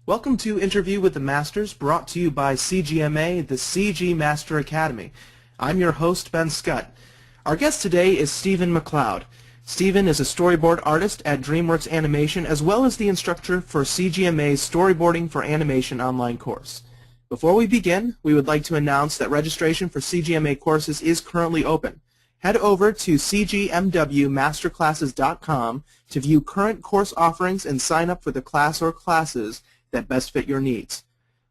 Welcome to Interview with the Masters, brought to you by CGMA, the CG Master Academy. I'm your host, Ben Scott. Our guest today is Steven Macleod. Steven is a storyboard artist at DreamWorks Animation, as well as the instructor for CGMA's Storyboarding for Animation online course. Before we begin, we would like to announce that registration for CGMA courses is currently open. Head over to cgmwmasterclasses.com to view current course offerings and sign up for the class or classes that best fit your needs.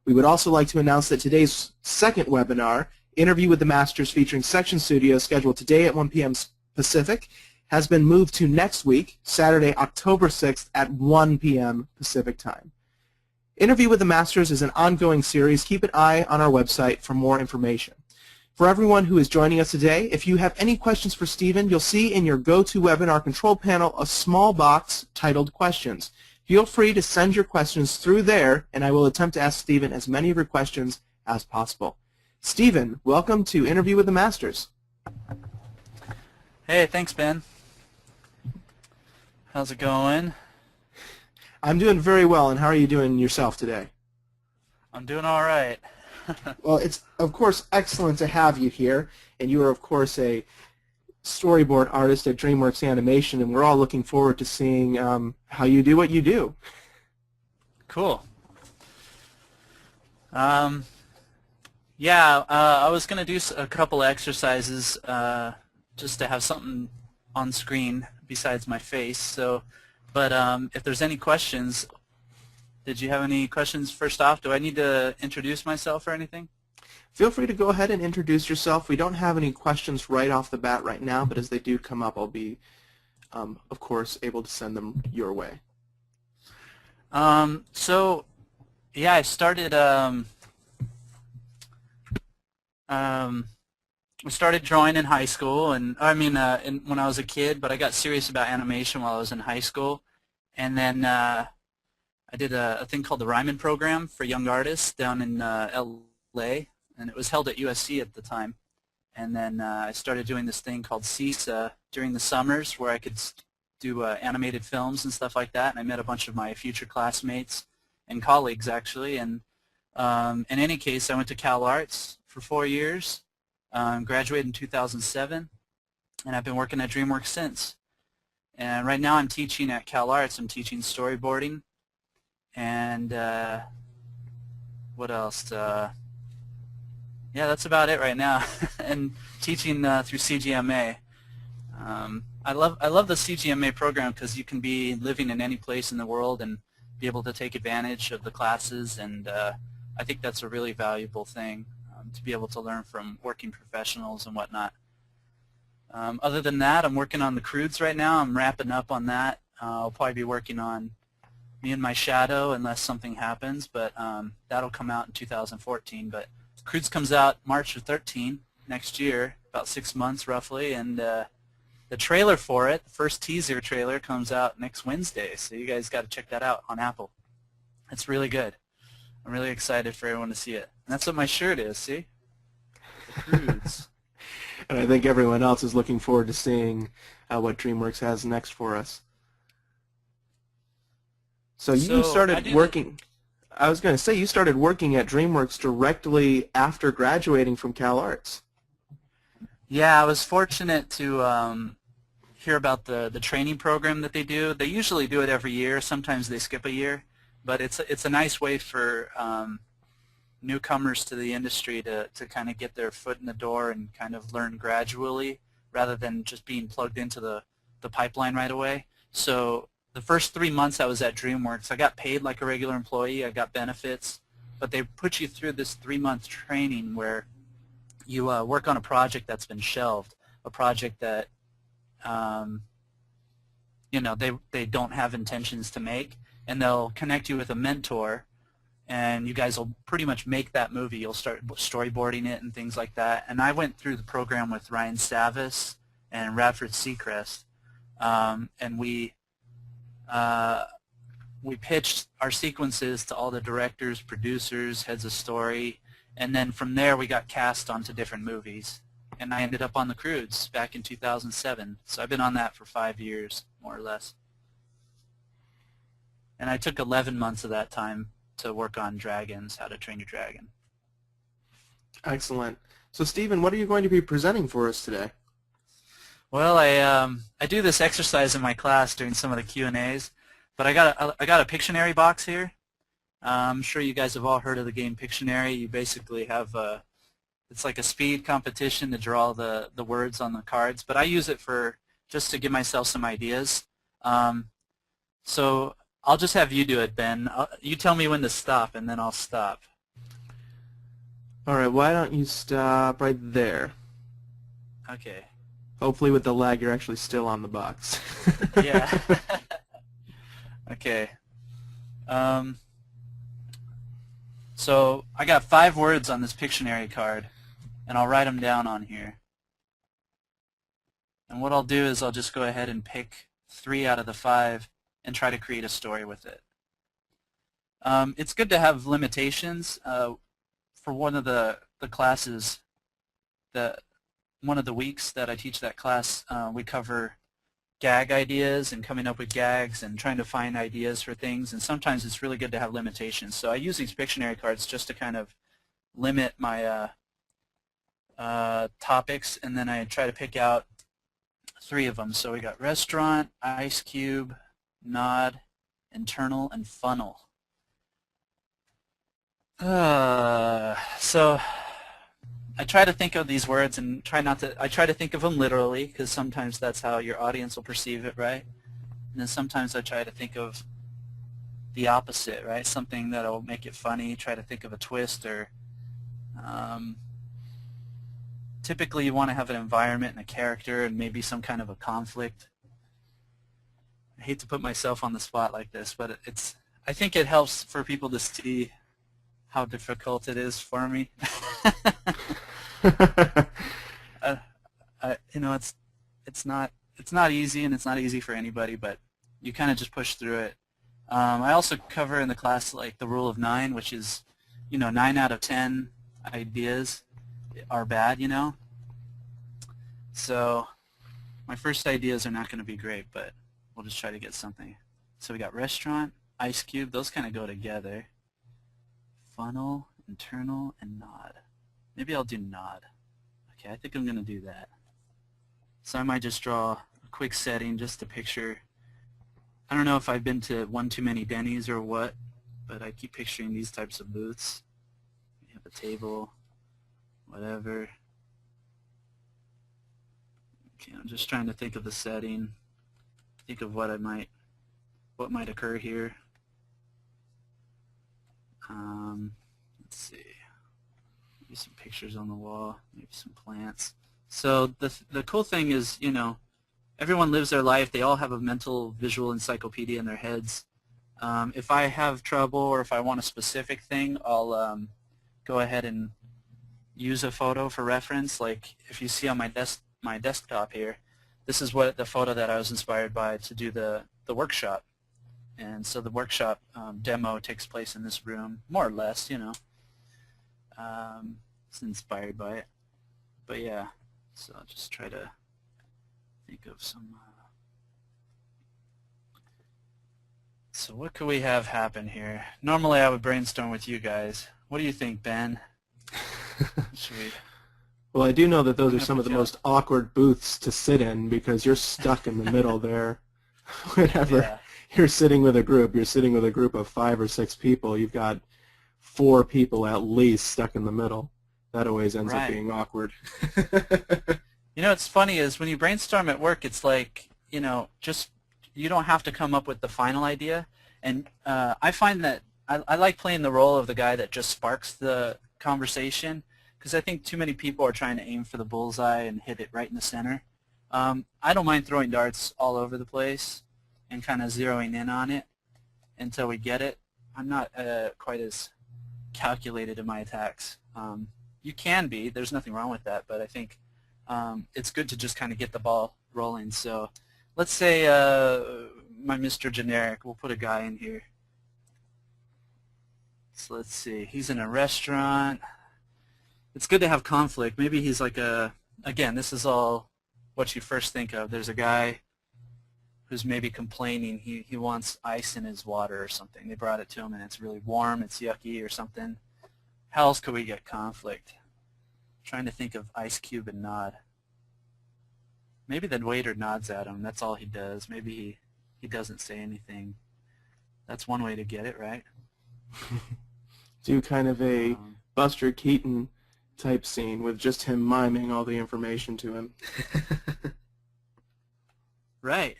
We would also like to announce that today's second webinar, Interview with the Masters featuring Section Studio, scheduled today at 1 p.m. Pacific, has been moved to next week, Saturday, October 6th at 1 p.m. Pacific time. Interview with the Masters is an ongoing series. Keep an eye on our website for more information. For everyone who is joining us today, if you have any questions for Steven, you'll see in your GoToWebinar control panel a small box titled Questions. Feel free to send your questions through there, and I will attempt to ask Steven as many of your questions as possible. Steven, welcome to Interview with the Masters. Hey, thanks, Ben. How's it going? I'm doing very well, and how are you doing yourself today? I'm doing all right. Well, it's, of course, excellent to have you here, and you are, of course, a storyboard artist at DreamWorks Animation, and we're all looking forward to seeing how you do what you do. Cool. I was going to do a couple exercises just to have something on screen besides my face. So, but if there's any questions, did you have any questions first off? Do I need to introduce myself or anything? Feel free to go ahead and introduce yourself. We don't have any questions right off the bat right now, but as they do come up, I'll be, of course, able to send them your way. I started we started drawing in high school, and when I was a kid, but I got serious about animation while I was in high school, and then I did a thing called the Ryman program for young artists down in LA, and it was held at USC at the time. And then I started doing this thing called CISA during the summers, where I could do animated films and stuff like that, and I met a bunch of my future classmates and colleagues, actually. And in any case, I went to Cal Arts for 4 years, graduated in 2007, and I've been working at DreamWorks since. And right now I'm teaching at Cal Arts. I'm teaching storyboarding, and what else? Yeah, that's about it right now. And teaching through CGMA. I love the CGMA program because you can be living in any place in the world and be able to take advantage of the classes, and I think that's a really valuable thing, to be able to learn from working professionals and whatnot. Other than that, I'm working on the Croods right now. I'm wrapping up on that. I'll probably be working on Me and My Shadow unless something happens, but that'll come out in 2014. But Croods comes out March 13 next year, about 6 months roughly, and the trailer for it, the first teaser trailer, comes out next Wednesday, so you guys got to check that out on Apple. It's really good. I'm really excited for everyone to see it. And that's what my shirt is, see? The Croods. And I think everyone else is looking forward to seeing what DreamWorks has next for us. So you started working... I was going to say, you started working at DreamWorks directly after graduating from Cal Arts. Yeah, I was fortunate to hear about the training program that they do. They usually do it every year. Sometimes they skip a year. But it's a nice way for newcomers to the industry to kind of get their foot in the door and kind of learn gradually rather than just being plugged into the pipeline right away. So the first 3 months I was at DreamWorks, I got paid like a regular employee. I got benefits, but they put you through this 3-month training where you work on a project that's been shelved, a project that they don't have intentions to make, and they'll connect you with a mentor, and you guys will pretty much make that movie. You'll start storyboarding it and things like that. And I went through the program with Ryan Savis and Radford Seacrest, and we pitched our sequences to all the directors, producers, heads of story, and then from there we got cast onto different movies. And I ended up on the Croods back in 2007. So I've been on that for 5 years, more or less. And I took 11 months of that time to work on dragons, how to train your dragon. Excellent. So Steven, what are you going to be presenting for us today? Well, I do this exercise in my class during some of the Q&As, but I got a Pictionary box here. I'm sure you guys have all heard of the game Pictionary. You basically have it's like a speed competition to draw the words on the cards, but I use it for just to give myself some ideas. So I'll just have you do it, Ben. You tell me when to stop, and then I'll stop. All right, why don't you stop right there? Okay. Hopefully with the lag you're actually still on the box. Yeah. Okay. So I got 5 words on this Pictionary card, and I'll write them down on here. And what I'll do is I'll just go ahead and pick 3 out of the 5 and try to create a story with it. It's good to have limitations. For one of the classes, one of the weeks that I teach that class, we cover gag ideas and coming up with gags and trying to find ideas for things, and sometimes it's really good to have limitations. So I use these Pictionary cards just to kind of limit my topics, and then I try to pick out 3 of them. So we got restaurant, ice cube, nod, internal, and funnel. So I try to think of these words and I try to think of them literally, because sometimes that's how your audience will perceive it, right? And then sometimes I try to think of the opposite, right? Something that will make it funny, try to think of a twist, or typically you want to have an environment and a character and maybe some kind of a conflict. I hate to put myself on the spot like this, but I think it helps for people to see how difficult it is for me. You know, it's not easy, and it's not easy for anybody, but you kind of just push through it. I also cover in the class like the rule of 9, which is, you know, 9 out of 10 ideas are bad, you know. So my first ideas are not going to be great, but we'll just try to get something. So we got restaurant, ice cube, those kind of go together. Funnel, internal, and nod. Maybe I'll do nod. Okay, I think I'm going to do that. So I might just draw a quick setting just to picture. I don't know if I've been to one too many Denny's or what, but I keep picturing these types of booths. You have a table, whatever. Okay, I'm just trying to think of the setting, think of what might occur here. Let's see, maybe some pictures on the wall, maybe some plants. So the cool thing is, you know, everyone lives their life. They all have a mental visual encyclopedia in their heads. If I have trouble or if I want a specific thing, I'll go ahead and use a photo for reference. Like if you see on my desktop here, this is what the photo that I was inspired by to do the workshop. And so the workshop demo takes place in this room, more or less, you know. It's inspired by it. But yeah, so I'll just try to think of some... So what could we have happen here? Normally I would brainstorm with you guys. What do you think, Ben? Should we... Well, I do know that those are some of the most awkward booths to sit in because you're stuck in the middle there. Whenever... Yeah. You're sitting with a group of 5 or 6 people. You've got 4 people at least stuck in the middle. That always ends up being awkward. You know, what's funny is when you brainstorm at work, it's like, you know, just you don't have to come up with the final idea. And I find that I like playing the role of the guy that just sparks the conversation, because I think too many people are trying to aim for the bullseye and hit it right in the center. I don't mind throwing darts all over the place and kind of zeroing in on it until we get it. I'm not quite as calculated in my attacks. You can be. There's nothing wrong with that, but I think it's good to just kind of get the ball rolling. So let's say my Mr. Generic, we'll put a guy in here. So let's see. He's in a restaurant. It's good to have conflict. Maybe he's like again, this is all what you first think of. There's a guy who's maybe complaining he wants ice in his water or something. They brought it to him and it's really warm, it's yucky or something. How else could we get conflict? I'm trying to think of Ice Cube and Nod. Maybe the waiter nods at him. That's all he does. Maybe he doesn't say anything. That's one way to get it, right? Do kind of a Buster Keaton type scene with just him miming all the information to him. Right.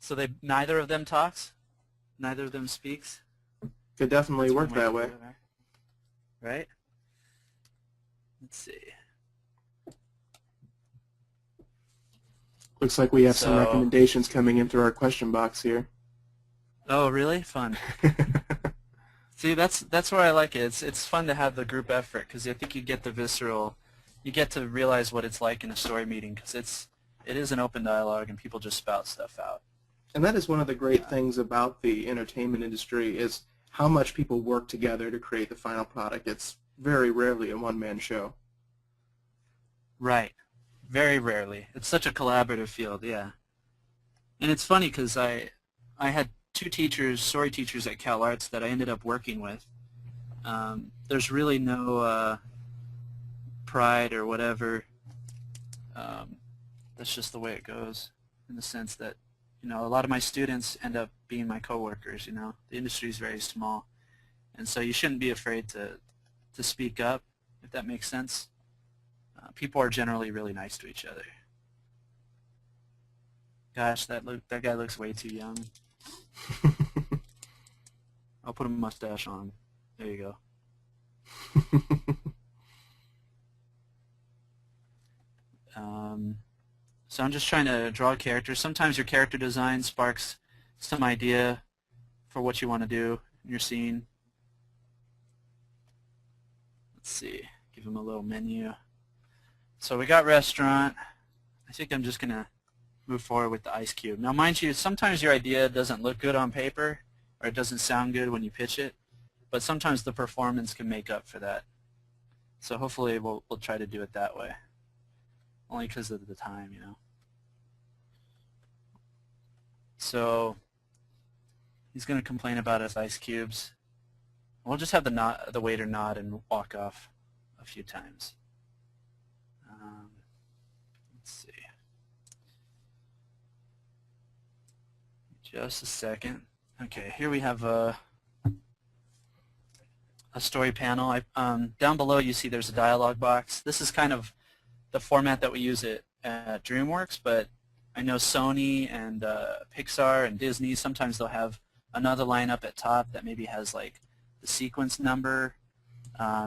So neither of them talks? Neither of them speaks? Could definitely work that way. Right? Let's see. Looks like we have some recommendations coming in through our question box here. Oh, really? Fun. See, that's where I like it. It's fun to have the group effort because I think you get the visceral, you get to realize what it's like in a story meeting because it is an open dialogue and people just spout stuff out. And that is one of the great things about the entertainment industry is how much people work together to create the final product. It's very rarely a one-man show. Right. Very rarely. It's such a collaborative field, yeah. And it's funny because I had two teachers, story teachers at Cal Arts that I ended up working with. There's really no pride or whatever. That's just the way it goes in the sense that, you know, a lot of my students end up being my coworkers, you know. The industry is very small. And so you shouldn't be afraid to speak up, if that makes sense. People are generally really nice to each other. Gosh, that guy looks way too young. I'll put a mustache on. There you go. So I'm just trying to draw a character. Sometimes your character design sparks some idea for what you want to do in your scene. Let's see. Give him a little menu. So we got restaurant. I think I'm just going to move forward with the ice cube. Now, mind you, sometimes your idea doesn't look good on paper or it doesn't sound good when you pitch it, but sometimes the performance can make up for that. So hopefully we'll try to do it that way, only because of the time, you know. So he's going to complain about his ice cubes. We'll just have the waiter nod and walk off a few times. Let's see. Just a second. Okay, here we have a story panel. Down below you see there's a dialogue box. This is kind of the format that we use at DreamWorks, but I know Sony and Pixar and Disney, sometimes they'll have another line up at top that maybe has like the sequence number,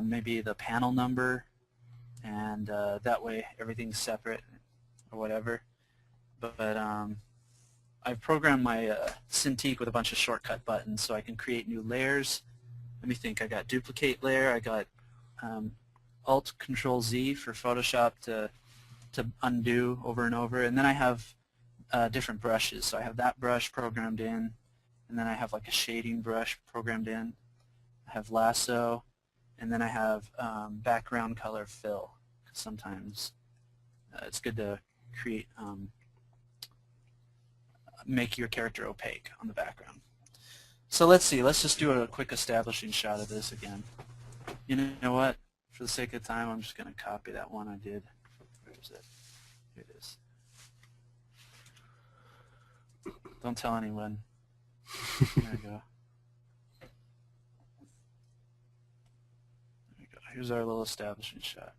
maybe the panel number, and that way everything's separate or whatever. But I've programmed my Cintiq with a bunch of shortcut buttons so I can create new layers. Let me think. I got duplicate layer. I got Alt-Control-Z for Photoshop to undo over and over. And then I have different brushes. So I have that brush programmed in, and then I have like a shading brush programmed in. I have lasso, and then I have background color fill. Sometimes it's good to create, make your character opaque on the background. So let's see. Let's just do a quick establishing shot of this again. You know what? For the sake of time, I'm just going to copy that one I did. Where is it? Here it is. Don't tell anyone. There we go. There we go. Here's our little establishing shot.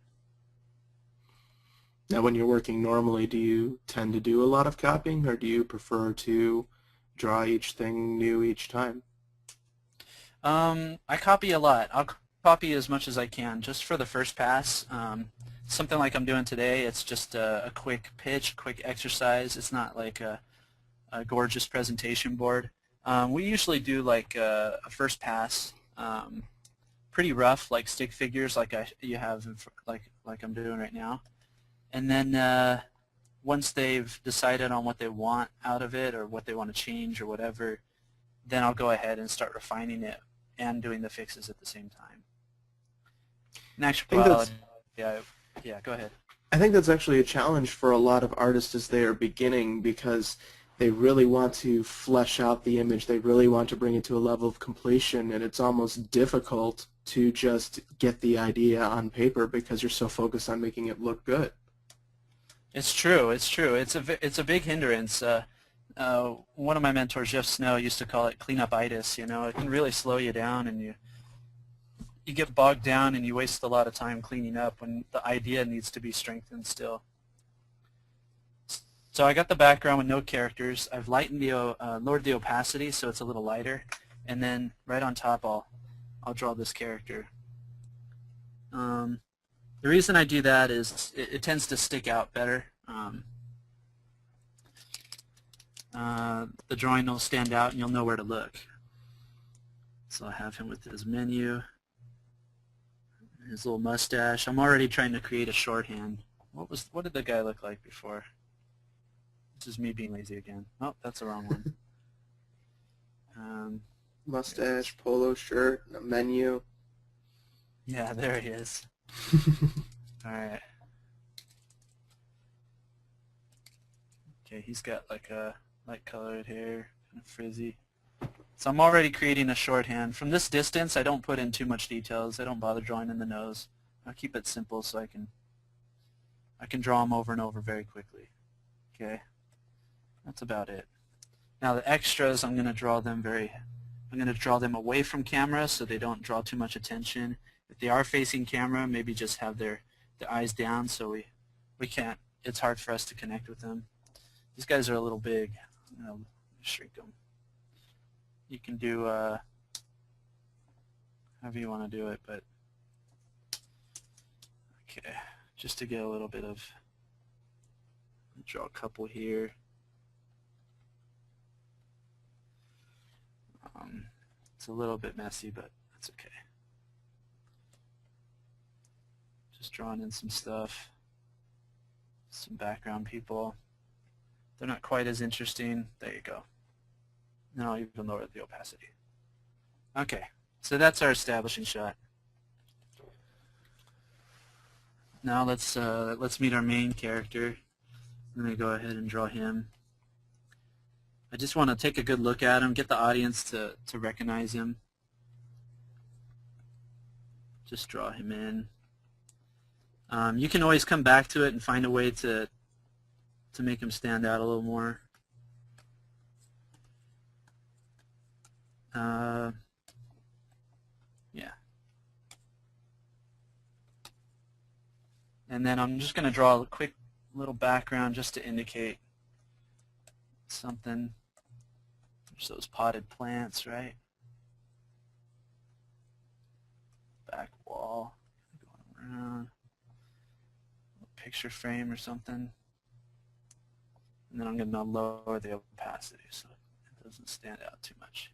Now, when you're working normally, do you tend to do a lot of copying, or do you prefer to draw each thing new each time? I copy a lot. I'll copy as much as I can, just for the first pass. Something like I'm doing today, it's just a quick pitch, quick exercise. It's not like a gorgeous presentation board. We usually do like a first pass, pretty rough, like stick figures, like you have, like I'm doing right now. And then once they've decided on what they want out of it or what they want to change or whatever, then I'll go ahead and start refining it and doing the fixes at the same time. In actuality, yeah, go ahead. I think that's actually a challenge for a lot of artists as they are beginning, because they really want to flesh out the image. They really want to bring it to a level of completion, and it's almost difficult to just get the idea on paper because you're so focused on making it look good. It's true. It's true. It's a big hindrance. One of my mentors, Jeff Snow, used to call it cleanup-itis. You know, it can really slow you down, and you get bogged down, and you waste a lot of time cleaning up when the idea needs to be strengthened still. So I got the background with no characters. I've lightened lowered the opacity so it's a little lighter, and then right on top I'll draw this character. The reason I do that is it tends to stick out better. The drawing will stand out and you'll know where to look. So I have him with his menu, his little mustache. I'm already trying to create a shorthand. What did the guy look like before? This is me being lazy again. Oh, that's the wrong one. Mustache, polo shirt, a menu. Yeah, there he is. All right. Okay, he's got like a light colored hair, kind of frizzy. So I'm already creating a shorthand. From this distance, I don't put in too much details. I don't bother drawing in the nose. I'll keep it simple so I can draw them over and over very quickly. Okay, that's about it. Now the extras, I'm going to draw them away from camera so they don't draw too much attention. If they are facing camera, maybe just have their eyes down so we can't. It's hard for us to connect with them. These guys are a little big. I'm going to shrink them. You can do however you want to do it, but okay, just to get a little bit of, draw a couple here. It's a little bit messy, but that's okay. Just drawing in some stuff, some background people. They're not quite as interesting. There you go. Then I'll even lower the opacity. Okay, so that's our establishing shot. Now let's meet our main character. I'm going to go ahead and draw him. I just want to take a good look at him, get the audience to recognize him. Just draw him in. You can always come back to it and find a way to make him stand out a little more. Yeah. And then I'm just going to draw a quick little background just to indicate something. There's those potted plants, right? Back wall, going around. A picture frame or something. And then I'm going to lower the opacity so it doesn't stand out too much.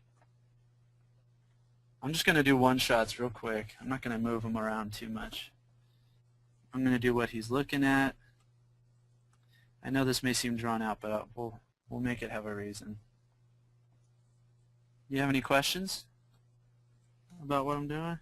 I'm just going to do one-shots real quick. I'm not going to move them around too much. I'm going to do what he's looking at. I know this may seem drawn out, but we'll make it have a reason. You have any questions about what I'm doing?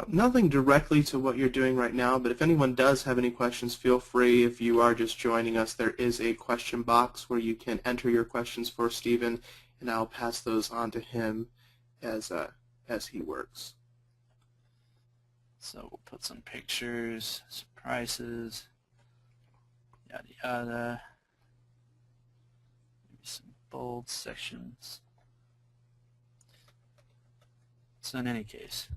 Nothing directly to what you're doing right now, but if anyone does have any questions, feel free. If you are just joining us, there is a question box where you can enter your questions for Steven, and I'll pass those on to him as he works. So we'll put some pictures, some prices, yada yada, maybe some bold sections. So in any case,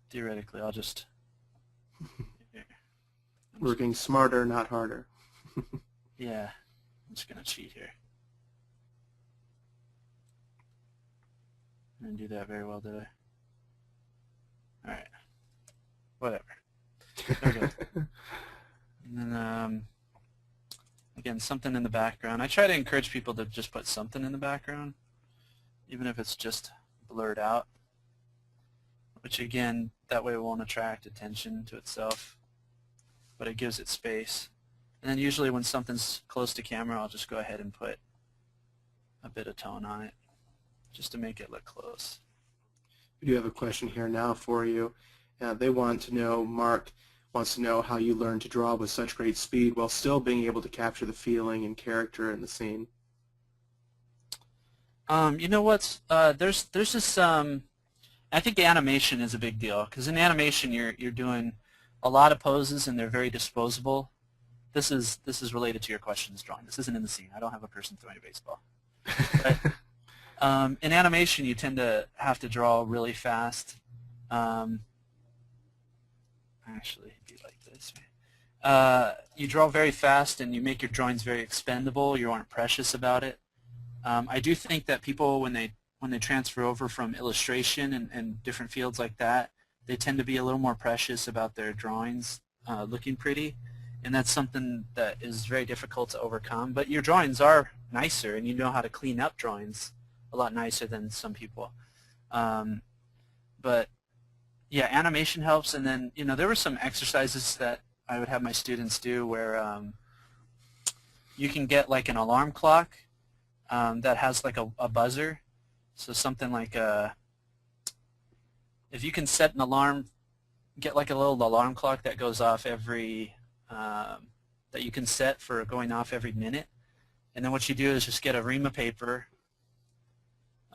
theoretically, I'll just Working smarter, not harder. yeah, I'm just going to cheat here. I didn't do that very well, did I? Alright. Whatever. Okay. And then, again, something in the background. I try to encourage people to just put something in the background, even if it's just blurred out, which, again, that way it won't attract attention to itself, but it gives it space. And then usually when something's close to camera, I'll just go ahead and put a bit of tone on it, just to make it look close. We do have a question here now for you. They want to know, Mark, wants to know how you learn to draw with such great speed while still being able to capture the feeling and character in the scene. You know what's there's this I think animation is a big deal, because in animation you're doing a lot of poses and they're very disposable. This is related to your questions drawing. This isn't in the scene. I don't have a person throwing a baseball. But, in animation you tend to have to draw really fast. Actually, it'd be like this. You draw very fast and you make your drawings very expendable. You aren't precious about it. I do think that people, when they transfer over from illustration and different fields like that, they tend to be a little more precious about their drawings looking pretty, and that's something that is very difficult to overcome. But your drawings are nicer, and you know how to clean up drawings a lot nicer than some people. But yeah, animation helps, and then there were some exercises that I would have my students do where you can get like an alarm clock that has like a buzzer. So something like if you can set an alarm, get like a little alarm clock that goes off every, that you can set for going off every minute. And then what you do is just get a ream of paper,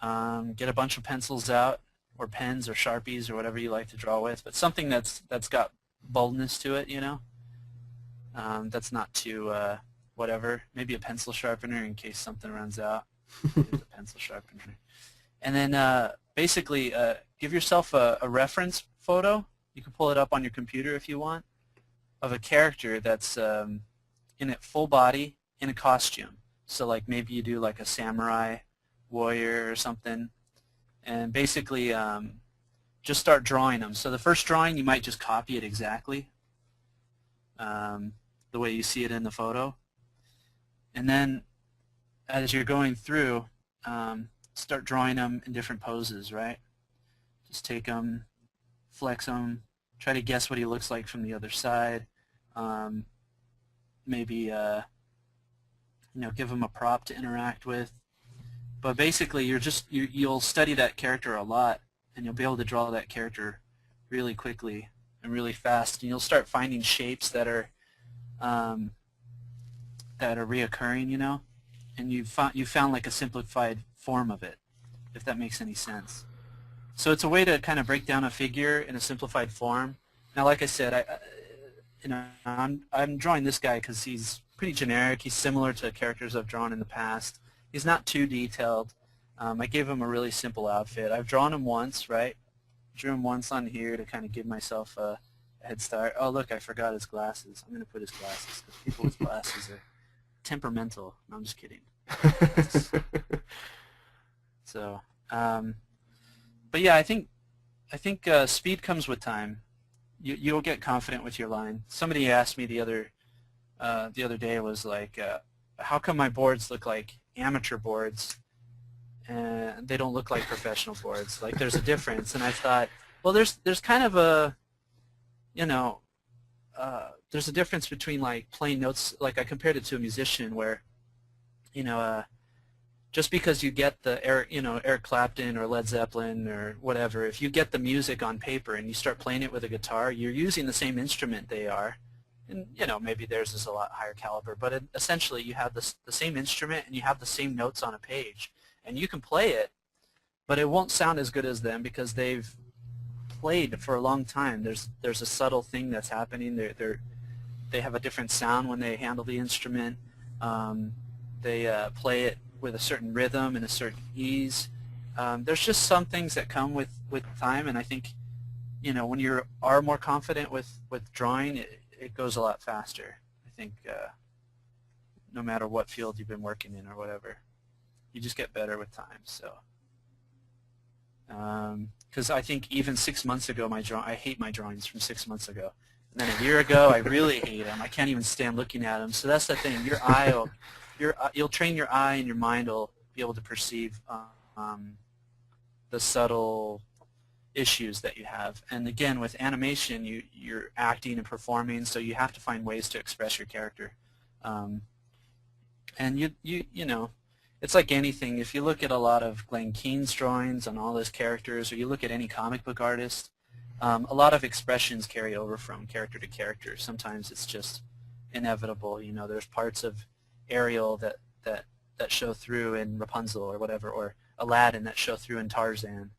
get a bunch of pencils out, or pens or Sharpies or whatever you like to draw with, but something that's got boldness to it, that's not too whatever. Maybe a pencil sharpener in case something runs out. Use a pencil sharpener. And then basically give yourself a reference photo. You can pull it up on your computer if you want, of a character that's in it full body in a costume. So like maybe you do like a samurai warrior or something, and basically just start drawing them. So the first drawing you might just copy it exactly the way you see it in the photo, and then as you're going through, start drawing them in different poses, right? Just take them, flex them, try to guess what he looks like from the other side. Maybe give him a prop to interact with. But basically, you'll study that character a lot, and you'll be able to draw that character really quickly and really fast. And you'll start finding shapes that are reoccurring, and you found like a simplified form of it, if that makes any sense. So it's a way to kind of break down a figure in a simplified form. Now, like I said, I'm drawing this guy because he's pretty generic. He's similar to characters I've drawn in the past. He's not too detailed. I gave him a really simple outfit. I've drawn him once, right? Drew him once on here to kind of give myself a head start. Oh, look, I forgot his glasses. I'm going to put his glasses because people with glasses are temperamental. No, I'm just kidding. So, but yeah, I think speed comes with time. You'll get confident with your line. Somebody asked me the other day, was like, how come my boards look like amateur boards and they don't look like professional boards? Like, there's a difference. And I thought, well, there's kind of a, there's a difference between like playing notes. Like, I compared it to a musician where, just because you get the Eric Clapton or Led Zeppelin or whatever, if you get the music on paper and you start playing it with a guitar, you're using the same instrument they are. And maybe theirs is a lot higher caliber, but essentially you have the same instrument and you have the same notes on a page, and you can play it, but it won't sound as good as them because they've played for a long time. There's a subtle thing that's happening. They have a different sound when they handle the instrument. They play it with a certain rhythm and a certain ease. There's just some things that come with time, and I think when you are more confident with drawing, it goes a lot faster. I think no matter what field you've been working in or whatever, you just get better with time. So, because I think even 6 months ago, I hate my drawings from 6 months ago, and then a year ago, I really hate them. I can't even stand looking at them. So that's the thing. You'll train your eye, and your mind will be able to perceive the subtle issues that you have. And again, with animation, you're acting and performing, so you have to find ways to express your character. And it's like anything. If you look at a lot of Glenn Keane's drawings on all his characters, or you look at any comic book artist, A lot of expressions carry over from character to character. Sometimes it's just inevitable. You know, there's parts of Ariel that show through in Rapunzel or whatever, or Aladdin that show through in Tarzan.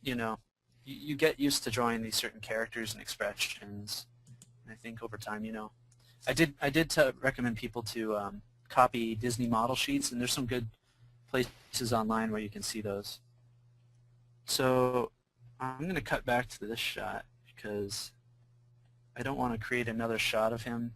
You know, you get used to drawing these certain characters and expressions. And I think over time, you know, I did recommend people to copy Disney model sheets, and there's some good places online where you can see those. So I'm going to cut back to this shot because I don't want to create another shot of him.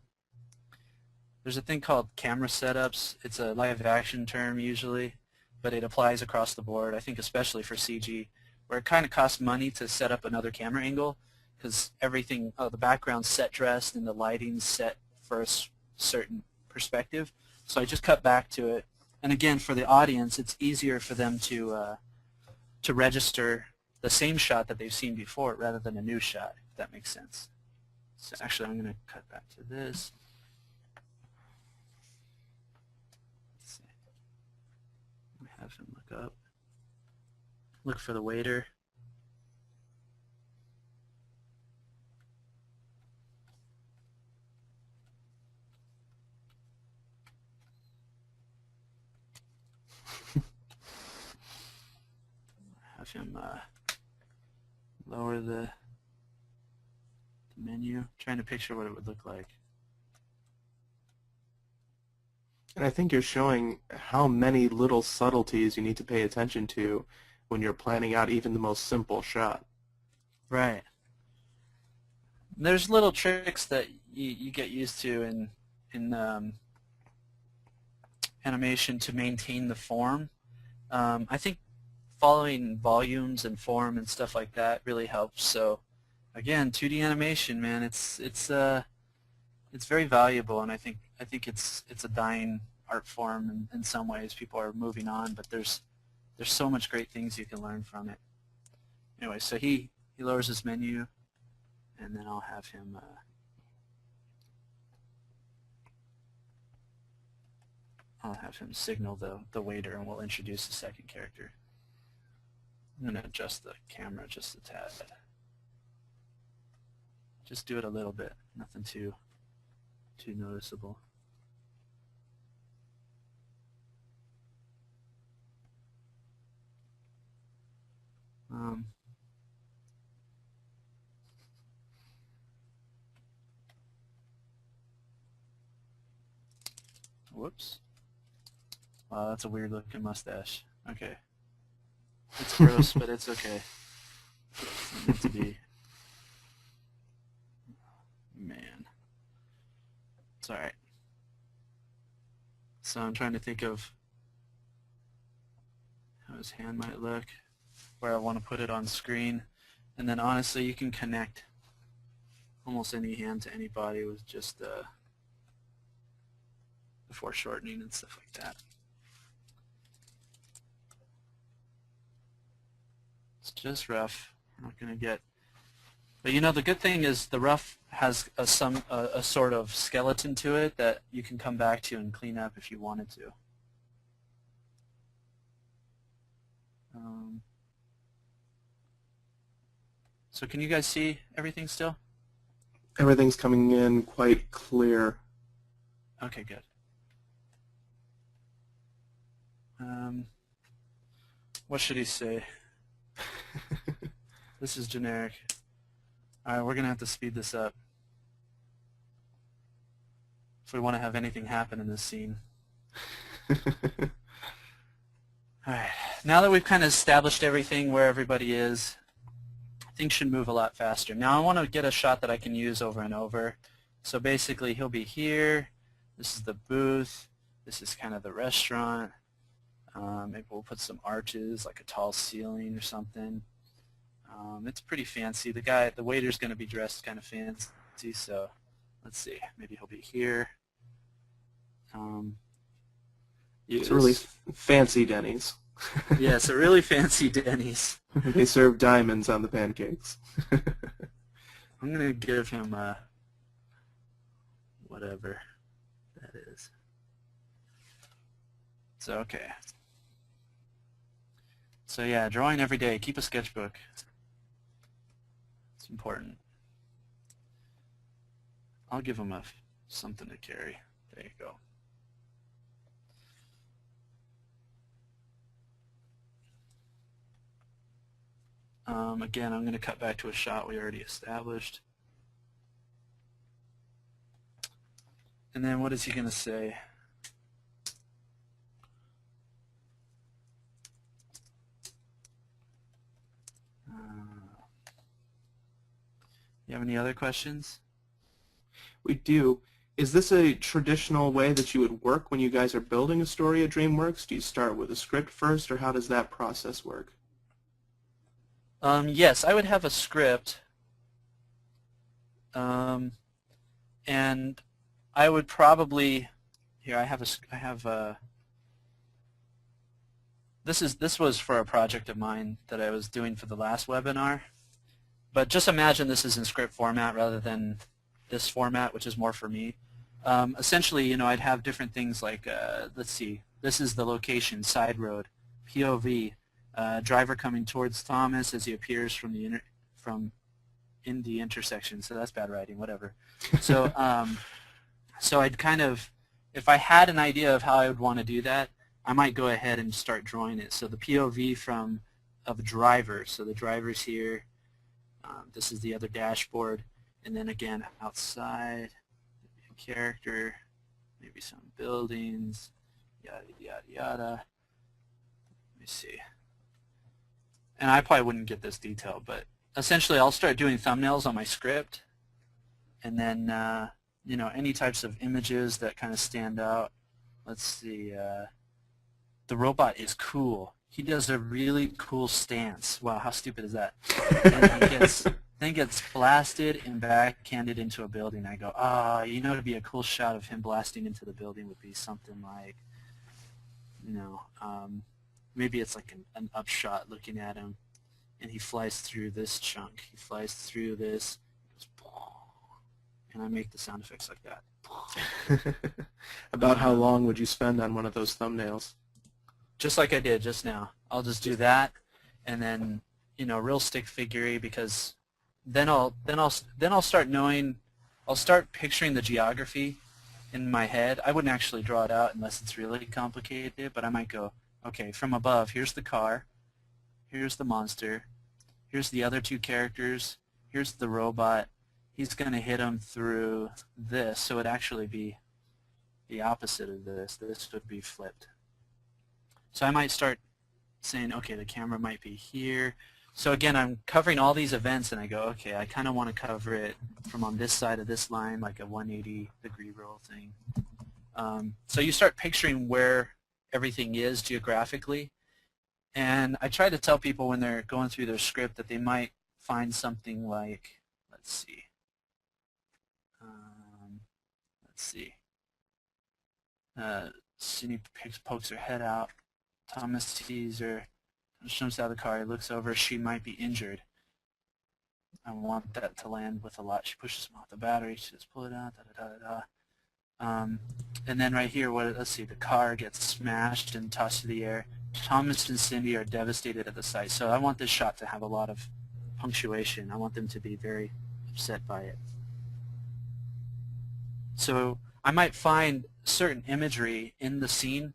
There's a thing called camera setups. It's a live action term usually, but it applies across the board, I think especially for CG, where it kind of costs money to set up another camera angle because everything, the background's set dressed and the lighting's set for a certain perspective. So I just cut back to it. And again, for the audience, it's easier for them to register the same shot that they've seen before rather than a new shot, if that makes sense. So actually, I'm going to cut back to this. Let's see. I'm going to have him look up. Look for the waiter. Have him lower the menu. Trying to picture what it would look like. And I think you're showing how many little subtleties you need to pay attention to when you're planning out even the most simple shot. Right. There's little tricks that you get used to in animation to maintain the form. I think following volumes and form and stuff like that really helps. So again, 2D animation, man, it's very valuable, and I think it's a dying art form in some ways. People are moving on, but there's so much great things you can learn from it. Anyway, so he lowers his menu, and then I'll have him signal the waiter, and we'll introduce the second character. I'm going to adjust the camera just a tad. Just do it a little bit, nothing too noticeable. Whoops. Wow, that's a weird looking mustache. Okay. It's gross, but it's okay. It's meant to be. Man. It's alright. So I'm trying to think of how his hand might look, where I want to put it on screen, and then honestly you can connect almost any hand to any body with just the foreshortening and stuff like that. It's just rough. We're not going to get... But you know, the good thing is the rough has a sort of skeleton to it that you can come back to and clean up if you wanted to. So can you guys see everything still? Everything's coming in quite clear. Okay, good. What should he say? This is generic. Alright, we're going to have to speed this up if we want to have anything happen in this scene. Alright, now that we've kind of established everything, where everybody is, things should move a lot faster. Now I want to get a shot that I can use over and over. So basically he'll be here, this is the booth, this is kind of the restaurant. Maybe we'll put some arches, like a tall ceiling or something. It's pretty fancy. The waiter's going to be dressed kind of fancy, so let's see. Maybe he'll be here. It's a really fancy Denny's. Yeah, it's a really fancy Denny's. They serve diamonds on the pancakes. I'm going to give him whatever that is. So, okay. So yeah, drawing every day. Keep a sketchbook. It's important. I'll give them something to carry. There you go. Again, I'm going to cut back to a shot we already established. And then what is he going to say? You have any other questions? We do. Is this a traditional way that you would work when you guys are building a story at DreamWorks? Do you start with a script first, or how does that process work? Yes, I would have a script, and I would probably here. This was for a project of mine that I was doing for the last webinar. But just imagine this is in script format rather than this format, which is more for me. Essentially, you know, I'd have different things like, let's see, this is the location, side road, POV, driver coming towards Thomas as he appears from the in the intersection. So that's bad writing, whatever. So, so I'd kind of, if I had an idea of how I would want to do that, I might go ahead and start drawing it. So the POV of a driver. So the driver's here. This is the other dashboard, and then again outside, a character, maybe some buildings, yada yada yada. Let me see. And I probably wouldn't get this detail, but essentially I'll start doing thumbnails on my script, and then you know, any types of images that kind of stand out. Let's see. The robot is cool. He does a really cool stance. Wow, how stupid is that? And then gets blasted and backhanded into a building. I go, you know, it'd be a cool shot of him blasting into the building would be something like, you know, maybe it's like an upshot looking at him, and he flies through this chunk. He flies through this, and I make the sound effects like that. About how long would you spend on one of those thumbnails? Just like I did just now. I'll just do that, and then, you know, real stick figure-y, because then I'll start knowing, I'll start picturing the geography in my head. I wouldn't actually draw it out unless it's really complicated, but I might go, okay, from above, here's the car, here's the monster, here's the other two characters, here's the robot. He's going to hit him through this, so it'd actually be the opposite of this. This would be flipped. So I might start saying, okay, the camera might be here. So again, I'm covering all these events, and I go, okay, I kind of want to cover it from on this side of this line, like a 180-degree roll thing. So you start picturing where everything is geographically. And I try to tell people when they're going through their script that they might find something like, let's see. Cindy pokes her head out. Thomas sees her, jumps out of the car, he looks over, she might be injured. I want that to land with a lot. She pushes him off the battery, she says, pull it out, and then right here, let's see, the car gets smashed and tossed to the air. Thomas and Cindy are devastated at the sight. So I want this shot to have a lot of punctuation. I want them to be very upset by it. So I might find certain imagery in the scene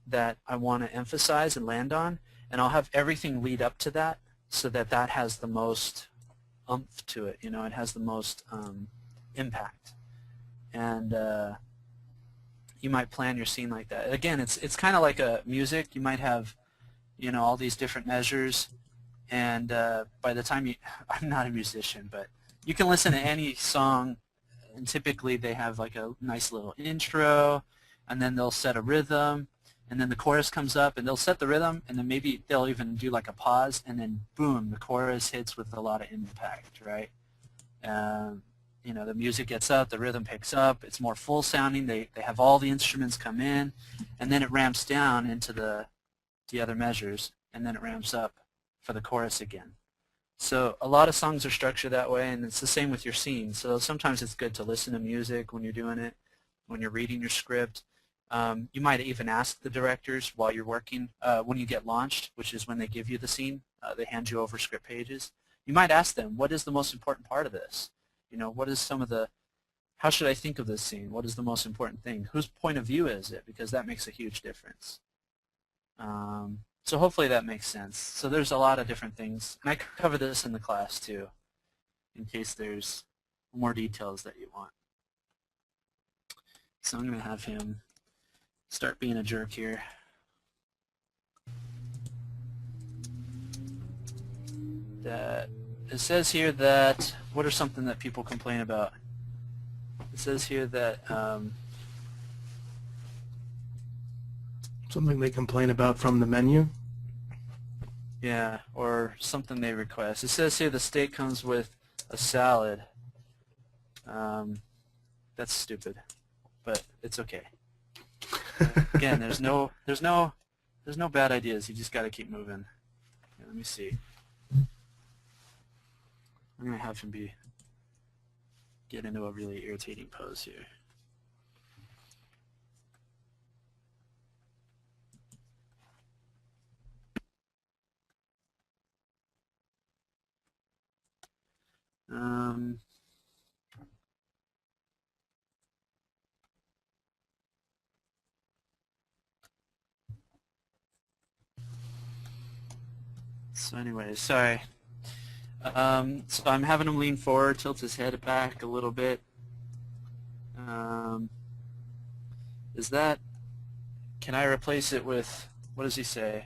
that I want to emphasize and land on, and I'll have everything lead up to that so that that has the most oomph to it. You know, it has the most impact. And you might plan your scene like that. Again, it's kind of like a music. You might have, you know, all these different measures, and by the time I'm not a musician, but you can listen to any song, and typically they have like a nice little intro, and then they'll set a rhythm, and then the chorus comes up, and they'll set the rhythm, and then maybe they'll even do like a pause, and then boom, the chorus hits with a lot of impact, right? You know, the music gets up, the rhythm picks up, it's more full sounding, they have all the instruments come in, and then it ramps down into the other measures, and then it ramps up for the chorus again. So a lot of songs are structured that way, and it's the same with your scene. So sometimes it's good to listen to music when you're doing it, when you're reading your script. You might even ask the directors while you're working, when you get launched, which is when they give you the scene, they hand you over script pages. you might ask them, what is the most important part of this? You know, what is some of the, how should I think of this scene? What is the most important thing? Whose point of view is it? Because that makes a huge difference. So hopefully that makes sense. So there's a lot of different things. And I cover this in the class too, in case there's more details that you want. So I'm going to have him start being a jerk here. That it says here that, what are something that people complain about? It says here that something they complain about from the menu. yeah, or something they request. It says here the steak comes with a salad. That's stupid, but it's okay. Again, there's no bad ideas. You just got to keep moving. Yeah, let me see. I'm gonna have him get into a really irritating pose here. So anyway, sorry. So I'm having him lean forward, tilt his head back a little bit. Can I replace it with, what does he say?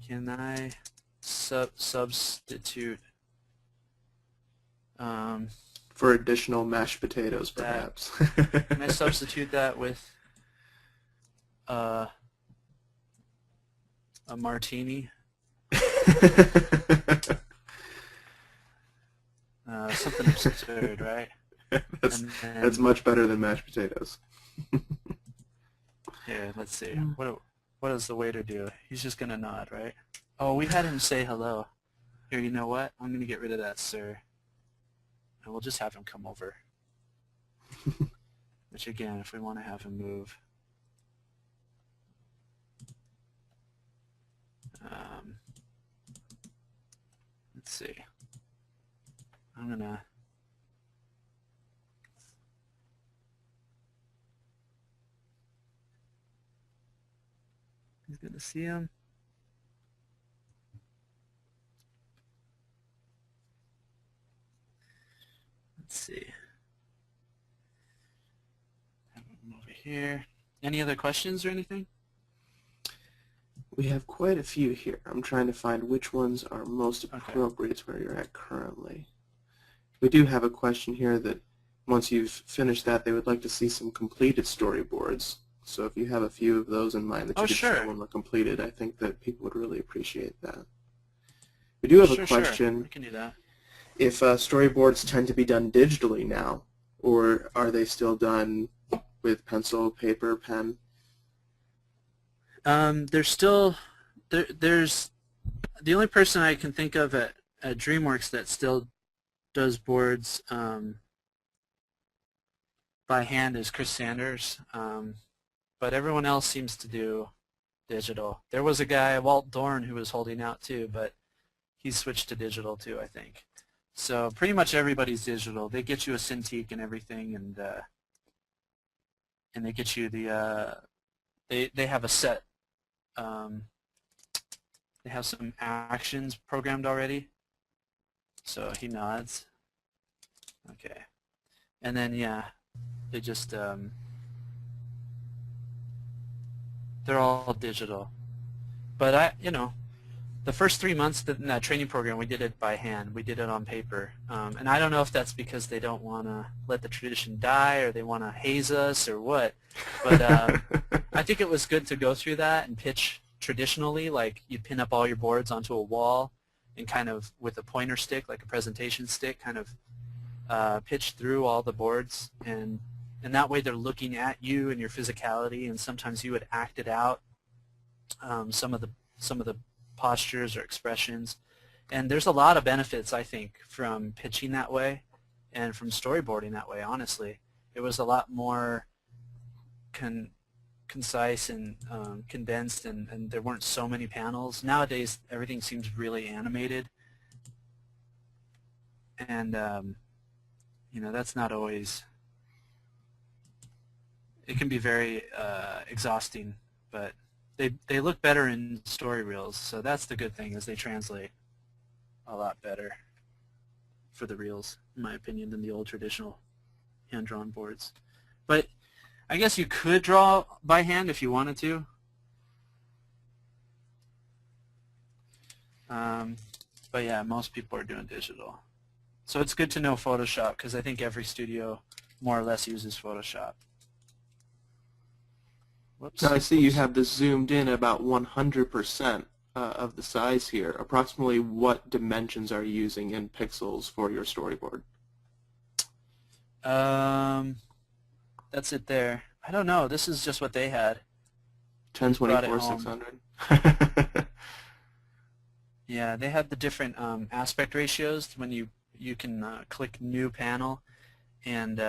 Can I substitute for additional mashed potatoes, perhaps? Can I substitute that with a martini? Something absurd, right? That's much better than mashed potatoes. Here, let's see. What does the waiter do? He's just going to nod, right? Oh, we had him say hello. Here, you know what? I'm going to get rid of that, sir. And we'll just have him come over. Which, again, if we want to have him move. Let's see. I'm going to... He's going to see him. Let's see. Have him over here. Any other questions or anything? We have quite a few here. I'm trying to find which ones are most appropriate to where you're at currently. We do have a question here that once you've finished that, they would like to see some completed storyboards. So if you have a few of those in mind that you could show when we're completed, I think that people would really appreciate that. We do have a question. Sure. We can do that. If storyboards tend to be done digitally now, or are they still done with pencil, paper, pen? There's still there's the only person I can think of at DreamWorks that still does boards by hand is Chris Sanders, but everyone else seems to do digital. There was a guy, Walt Dorn, who was holding out too, but he switched to digital too, I think. So pretty much everybody's digital. They get you a Cintiq and everything, and they get you the they have a set. They have some actions programmed already. So he nods. Okay. And then, yeah, they just, they're all digital. But the first 3 months in that training program, we did it by hand. We did it on paper. And I don't know if that's because they don't want to let the tradition die or they want to haze us or what. But I think it was good to go through that and pitch traditionally, like you'd pin up all your boards onto a wall and kind of with a pointer stick, like a presentation stick, kind of pitch through all the boards. And that way they're looking at you and your physicality, and sometimes you would act it out, some of the postures or expressions. And there's a lot of benefits, I think, from pitching that way and from storyboarding that way, honestly. It was a lot more concise and condensed, and there weren't so many panels. Nowadays, everything seems really animated. and that's not always. It can be very exhausting, but they look better in story reels. So that's the good thing, is they translate a lot better for the reels, in my opinion, than the old traditional hand-drawn boards. But I guess you could draw by hand if you wanted to. But yeah, most people are doing digital. So it's good to know Photoshop, because I think every studio more or less uses Photoshop. Whoops. Now I see you have this zoomed in about 100% of the size here. Approximately what dimensions are you using in pixels for your storyboard? That's it there. I don't know. This is just what they had. 1024 600. Yeah, they had the different aspect ratios. When you can click New Panel, and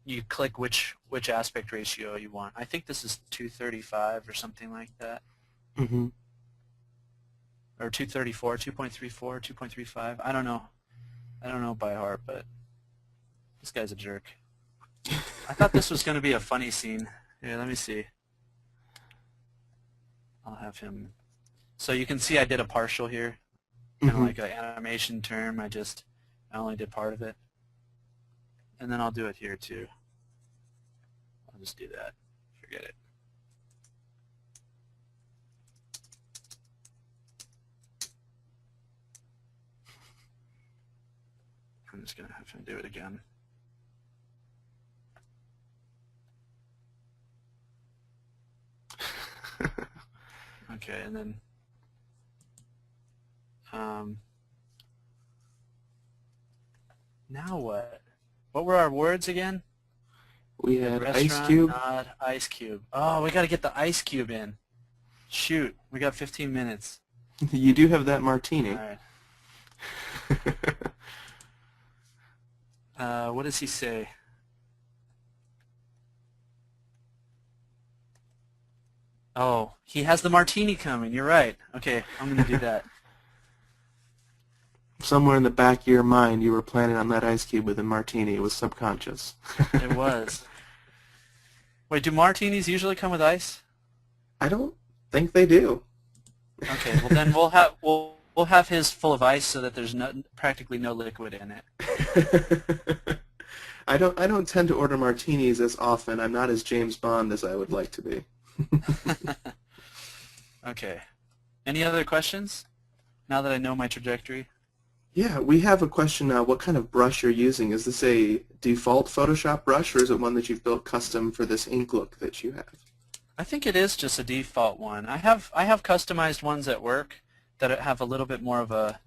you click which aspect ratio you want. I think this is 235 or something like that. Mm-hmm. Or 234, 2.34, 2.35. I don't know. I don't know by heart, but this guy's a jerk. I thought this was going to be a funny scene. Here, let me see. I'll have him. So you can see I did a partial here, kind of like an animation term. I only did part of it. And then I'll do it here too. I'll just do that. Forget it. I'm just going to have him do it again. Okay, and then now what? What were our words again? We had Restaurant, ice cube. Nod, ice cube. Oh, we got to get the ice cube in. Shoot, we got 15 minutes. You do have that martini. All right. What does he say? Oh, he has the martini coming. You're right. Okay, I'm going to do that. Somewhere in the back of your mind, you were planning on that ice cube with a martini. It was subconscious. It was. Wait, do martinis usually come with ice? I don't think they do. Okay, well then we'll have his full of ice so that there's practically no liquid in it. I don't tend to order martinis as often. I'm not as James Bond as I would like to be. Okay. Any other questions? Now that I know my trajectory? Yeah, we have a question now. What kind of brush you're using? Is this a default Photoshop brush, or is it one that you've built custom for this ink look that you have? I think it is just a default one. I have customized ones at work that have a little bit more of a...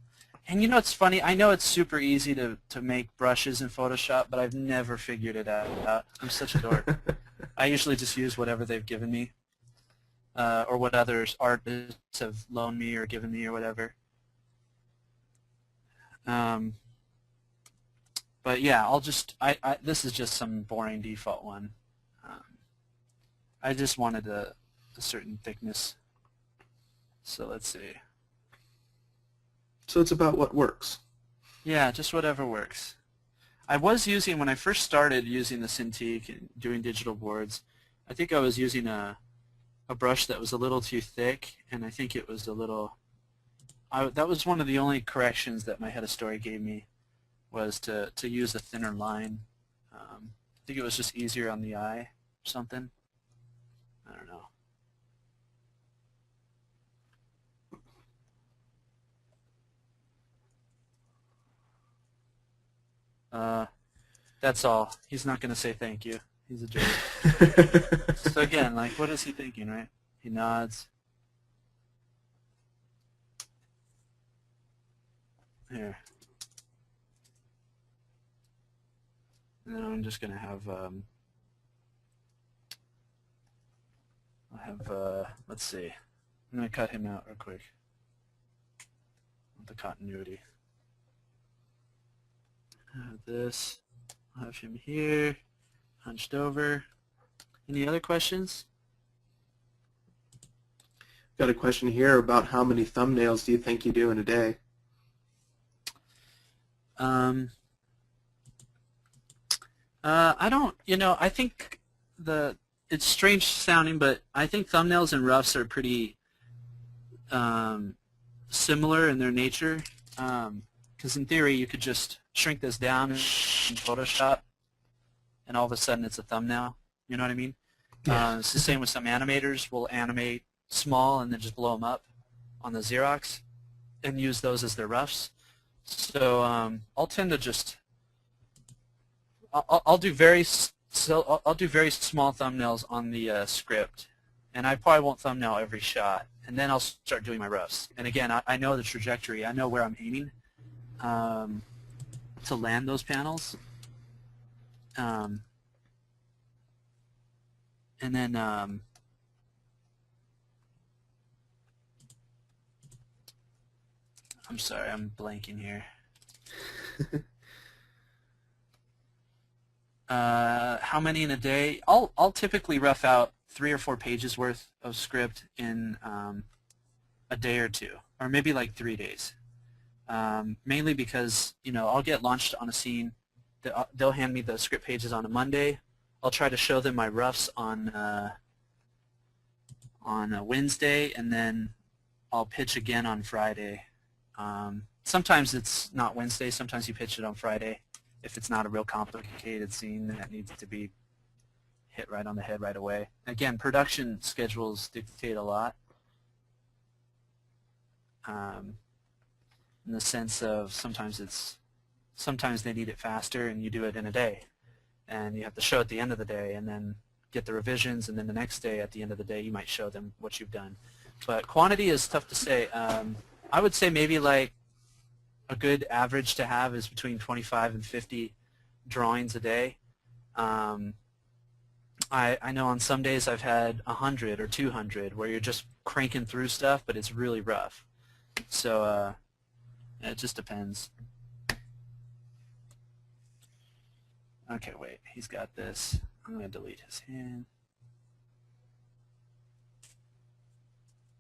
And it's funny, I know it's super easy to make brushes in Photoshop, but I've never figured it out. I'm such a dork. I usually just use whatever they've given me, or what others artists have loaned me or given me or whatever. But yeah, this is just some boring default one. I just wanted a certain thickness. So let's see. So it's about what works. Yeah, just whatever works. I was using, when I first started using the Cintiq and doing digital boards, I think I was using a brush that was a little too thick, and I think it was a little... that was one of the only corrections that my head of story gave me, was to use a thinner line. I think it was just easier on the eye or something. I don't know. That's all. He's not going to say thank you. He's a jerk. So again, like, what is he thinking, right? He nods. Here. And then I'm just going to have, let's see. I'm going to cut him out real quick. The continuity. I have this. I'll have him here, hunched over. Any other questions? Got a question here about how many thumbnails do you think you do in a day? I don't, I think it's strange sounding, but I think thumbnails and roughs are pretty similar in their nature. Because in theory, you could just shrink this down in Photoshop, and all of a sudden it's a thumbnail. You know what I mean? Yeah. It's the same with some animators. Will animate small and then just blow them up on the Xerox and use those as their roughs. So I'll tend to just I'll do very small thumbnails on the script, and I probably won't thumbnail every shot. And then I'll start doing my roughs. And again, I know the trajectory. I know where I'm aiming to land those panels. And then I'm sorry, I'm blanking here. How many in a day? I'll typically rough out 3 or 4 pages worth of script in a day or two, or maybe like 3 days. Mainly because I'll get launched on a scene. They'll hand me the script pages on a Monday. I'll try to show them my roughs on a Wednesday, and then I'll pitch again on Friday. Sometimes it's not Wednesday. Sometimes you pitch it on Friday if it's not a real complicated scene that needs to be hit right on the head right away. Again, production schedules dictate a lot in the sense of sometimes they need it faster and you do it in a day, and you have to show at the end of the day and then get the revisions, and then the next day at the end of the day you might show them what you've done. But quantity is tough to say. I would say maybe like a good average to have is between 25 and 50 drawings a day. I know on some days I've had 100 or 200 where you're just cranking through stuff, but it's really rough. So it just depends. Okay, wait, he's got this. I'm going to delete his hand.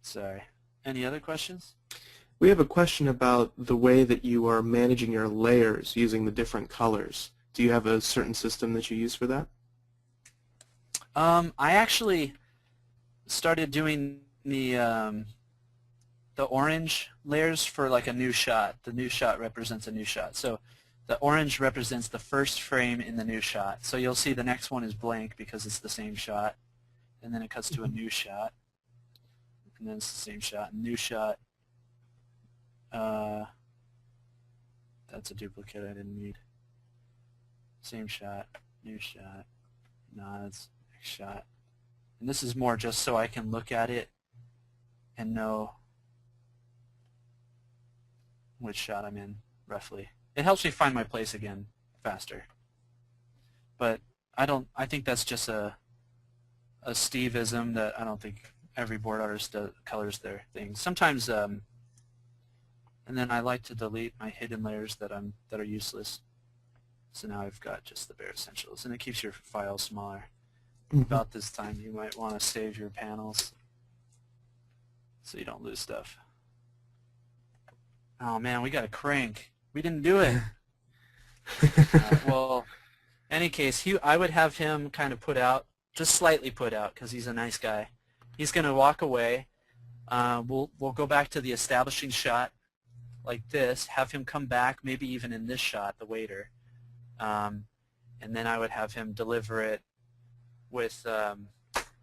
Sorry. Any other questions? We have a question about the way that you are managing your layers using the different colors. Do you have a certain system that you use for that? I actually started doing the orange layers for like a new shot. The new shot represents a new shot. So the orange represents the first frame in the new shot. So you'll see the next one is blank because it's the same shot. And then it cuts to a new shot. And then it's the same shot. New shot. That's a duplicate I didn't need. Same shot. New shot. Nods. Next shot. And this is more just so I can look at it and know which shot I'm in, roughly. It helps me find my place again faster. But I think that's just a Steve-ism that I don't think every board artist colors their things. Sometimes, and then I like to delete my hidden layers that are useless. So now I've got just the bare essentials, and it keeps your file smaller. Mm-hmm. About this time, you might want to save your panels so you don't lose stuff. Oh man, we got a crank. We didn't do it. Well, in any case, I would have him kind of put out, just slightly put out, because he's a nice guy. He's going to walk away. We'll go back to the establishing shot like this, have him come back, maybe even in this shot, the waiter. And then I would have him deliver it with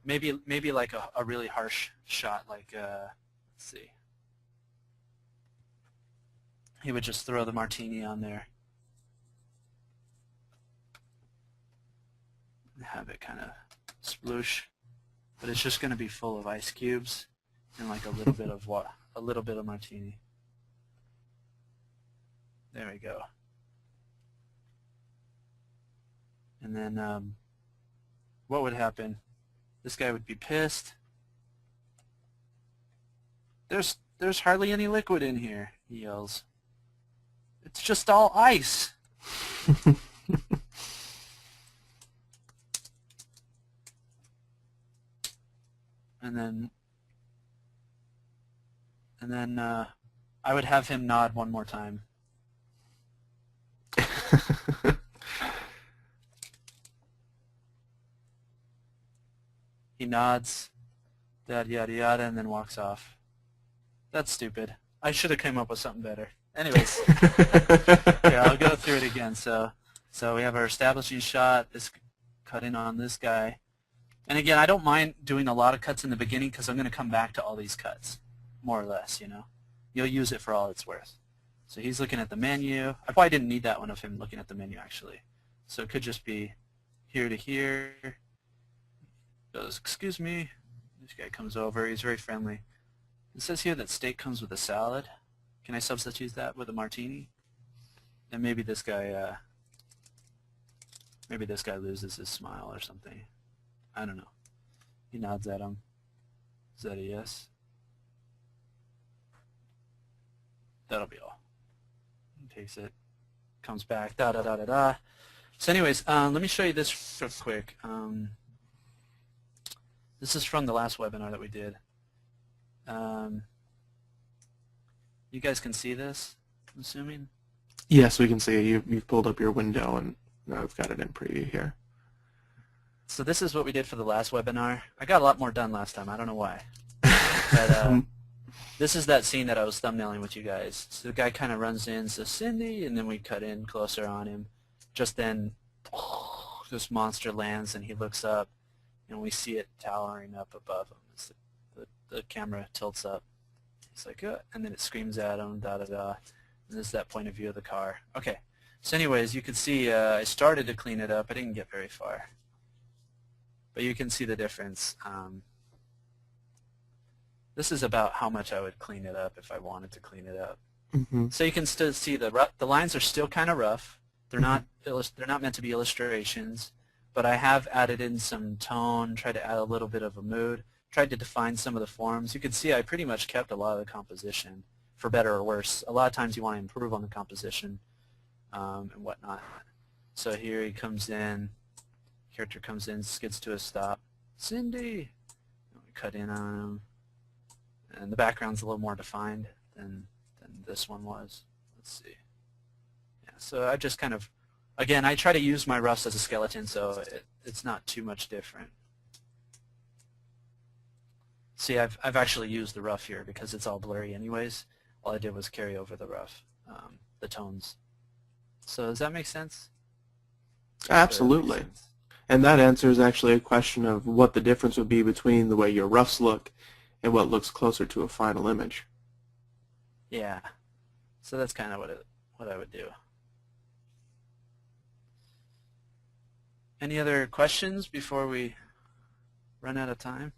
maybe like a really harsh shot, like, let's see. He would just throw the martini on there. Have it kind of sploosh, but it's just going to be full of ice cubes and like a little bit of water, a little bit of martini. There we go. And then what would happen? This guy would be pissed. There's hardly any liquid in here, he yells. It's just all ice. And then I would have him nod one more time. He nods, yada yada yada, and then walks off. That's stupid. I should have come up with something better. Anyways, here, I'll go through it again. So we have our establishing shot, this cut in on this guy. And again, I don't mind doing a lot of cuts in the beginning because I'm going to come back to all these cuts, more or less, you know. You'll use it for all it's worth. So he's looking at the menu. I probably didn't need that one of him looking at the menu, actually. So it could just be here to here. Goes, excuse me. This guy comes over. He's very friendly. It says here that steak comes with a salad. Can I substitute that with a martini? And maybe this guy loses his smile or something. I don't know. He nods at him. Is that a yes? That'll be all. He takes it, comes back, da da da da da. So anyways, let me show you this real quick. This is from the last webinar that we did. You guys can see this, I'm assuming? Yes, we can see it. You've pulled up your window, and now I've got it in preview here. So this is what we did for the last webinar. I got a lot more done last time. I don't know why. But this is that scene that I was thumbnailing with you guys. So the guy kind of runs in, says, Cindy, and then we cut in closer on him. Just then, this monster lands, and he looks up, and we see it towering up above him as the camera tilts up. He's like, and then it screams at him, da-da-da. And this is that point of view of the car. Okay. So anyways, you can see I started to clean it up. I didn't get very far. But you can see the difference. This is about how much I would clean it up if I wanted to clean it up. Mm-hmm. So you can still see the lines are still kind of rough. They're not meant to be illustrations, but I have added in some tone, tried to add a little bit of a mood, tried to define some of the forms. You can see I pretty much kept a lot of the composition, for better or worse. A lot of times you want to improve on the composition and whatnot. So here he comes in, character comes in, skids to a stop. Cindy! We cut in on him. And the background's a little more defined than this one was. Let's see. Yeah, so I just kind of, again, I try to use my roughs as a skeleton, so it's not too much different. See, I've actually used the rough here because it's all blurry anyways. All I did was carry over the rough, the tones. So does that make sense? Absolutely. And that answers actually a question of what the difference would be between the way your roughs look and what looks closer to a final image. Yeah. So that's kind of what I would do. Any other questions before we run out of time?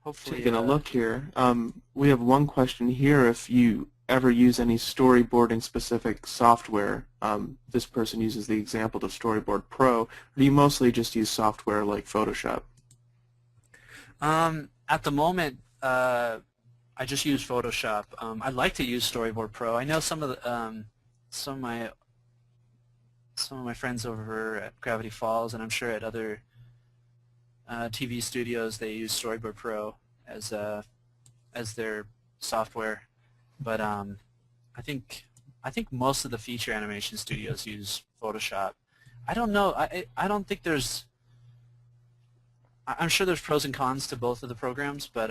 Hopefully, taking a look here. We have one question here. If you ever use any storyboarding specific software, this person uses the example of Storyboard Pro, or do you mostly just use software like Photoshop? At the moment, I just use Photoshop. I'd like to use Storyboard Pro. I know some of my friends over at Gravity Falls, and I'm sure at other TV studios they use Storyboard Pro as their software. But I think most of the feature animation studios use Photoshop. I don't know. I don't think there's. I'm sure there's pros and cons to both of the programs, but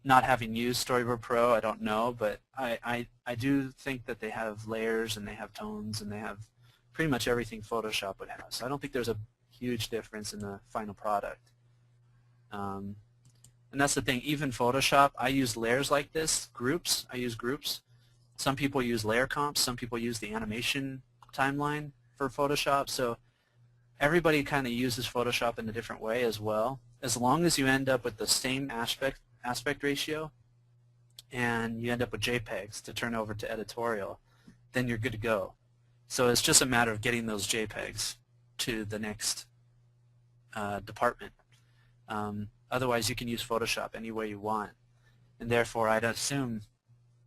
not having used Storyboard Pro, I don't know. But I do think that they have layers and they have tones and they have pretty much everything Photoshop would have. So I don't think there's a huge difference in the final product. And that's the thing. Even Photoshop, I use layers like this, groups. I use groups. Some people use layer comps. Some people use the animation timeline for Photoshop. So everybody kind of uses Photoshop in a different way as well. As long as you end up with the same aspect ratio and you end up with JPEGs to turn over to editorial, then you're good to go. So it's just a matter of getting those JPEGs to the next department. Otherwise, you can use Photoshop any way you want. And therefore, I'd assume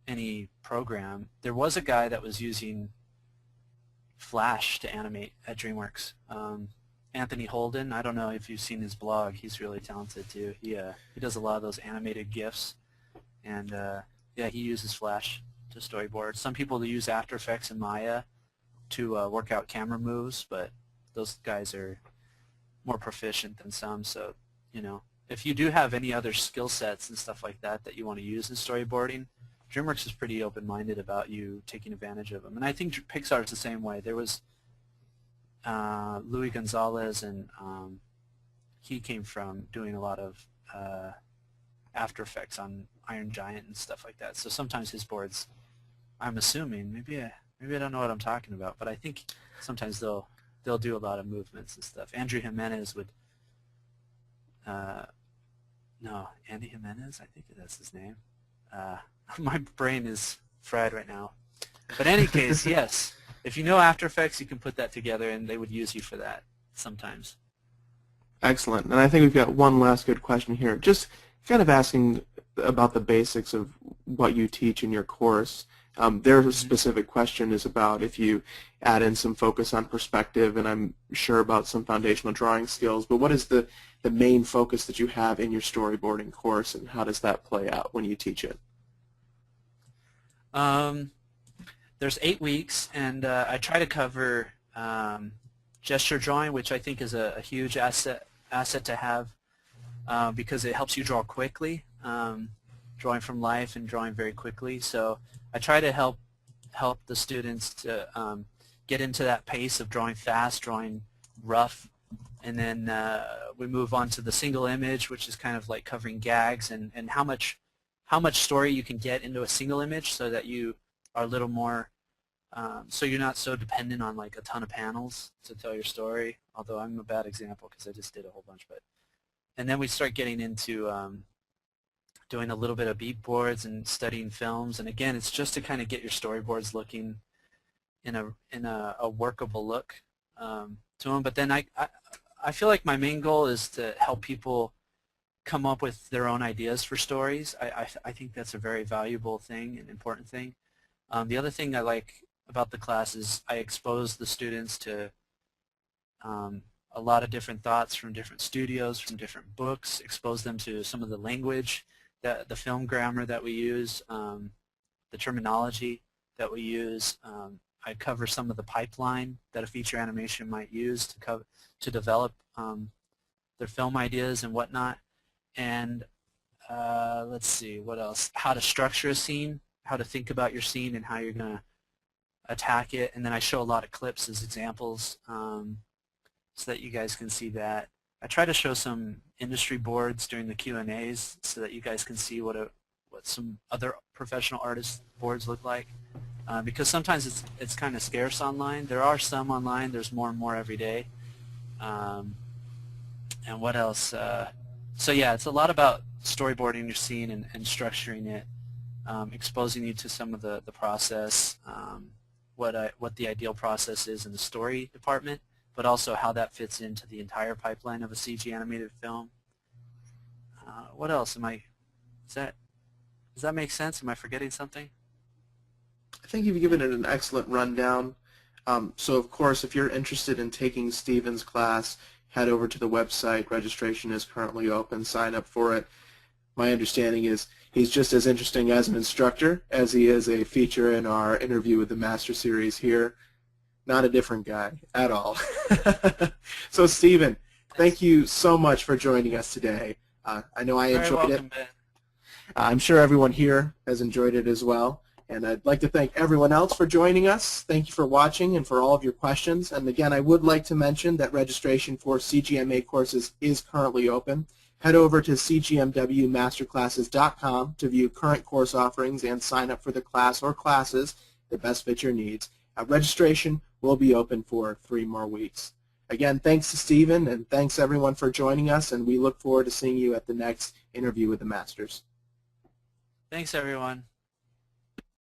any program. There was a guy that was using Flash to animate at DreamWorks. Anthony Holden, I don't know if you've seen his blog. He's really talented too. He does a lot of those animated GIFs. And Yeah, he uses Flash to storyboard. Some people use After Effects and Maya to work out camera moves, but those guys are more proficient than some. So, you know, if you do have any other skill sets and stuff like that that you want to use in storyboarding, DreamWorks is pretty open-minded about you taking advantage of them. And I think Pixar is the same way. There was Louis Gonzalez, and he came from doing a lot of After Effects on Iron Giant and stuff like that. So sometimes his boards, I'm assuming, maybe I don't know what I'm talking about, but I think sometimes they'll do a lot of movements and stuff. Andrew Jimenez would, no, Andy Jimenez, I think that's his name. My brain is fried right now. But in any case, yes, if you know After Effects, you can put that together, and they would use you for that sometimes. Excellent. And I think we've got one last good question here. Just kind of asking about the basics of what you teach in your course. Their specific question is about if you add in some focus on perspective, and I'm sure about some foundational drawing skills, but what is the main focus that you have in your storyboarding course, and how does that play out when you teach it? There's 8 weeks, and I try to cover gesture drawing, which I think is a huge asset to have because it helps you draw quickly, drawing from life and drawing very quickly. So I try to help the students to get into that pace of drawing fast, drawing rough, and then we move on to the single image, which is kind of like covering gags and how much story you can get into a single image, so that you are a little more, so you're not so dependent on like a ton of panels to tell your story. Although I'm a bad example because I just did a whole bunch, and then we start getting into doing a little bit of beat boards and studying films, and again, it's just to kind of get your storyboards looking in a workable look to them. But then I feel like my main goal is to help people come up with their own ideas for stories. I think that's a very valuable thing and important thing. The other thing I like about the class is I expose the students to a lot of different thoughts from different studios, from different books, expose them to some of the language, the film grammar that we use, the terminology that we use. I cover some of the pipeline that a feature animation might use to develop their film ideas and whatnot. And let's see, what else? How to structure a scene, how to think about your scene and how you're going to attack it. And then I show a lot of clips as examples so that you guys can see that. I try to show some industry boards during the Q&As so that you guys can see what some other professional artist boards look like. Because sometimes it's kind of scarce online. There are some online. There's more and more every day. And what else? So yeah, it's a lot about storyboarding your scene and structuring it, exposing you to some of the process, what the ideal process is in the story department, but also how that fits into the entire pipeline of a CG animated film. What else? Does that make sense? Am I forgetting something? I think you've given it an excellent rundown. So of course, if you're interested in taking Steven's class, head over to the website. Registration is currently open. Sign up for it. My understanding is he's just as interesting as an instructor as he is a feature in our interview with the Master Series here. Not a different guy at all. So Steven, thank you so much for joining us today. I know I enjoyed it. Ben. I'm sure everyone here has enjoyed it as well. And I'd like to thank everyone else for joining us. Thank you for watching and for all of your questions. And again, I would like to mention that registration for CGMA courses is currently open. Head over to cgmwmasterclasses.com to view current course offerings and sign up for the class or classes that best fit your needs. Registration will be open for 3 more weeks. Again, thanks to Steven, and thanks everyone for joining us, and we look forward to seeing you at the next interview with the Masters. Thanks, everyone.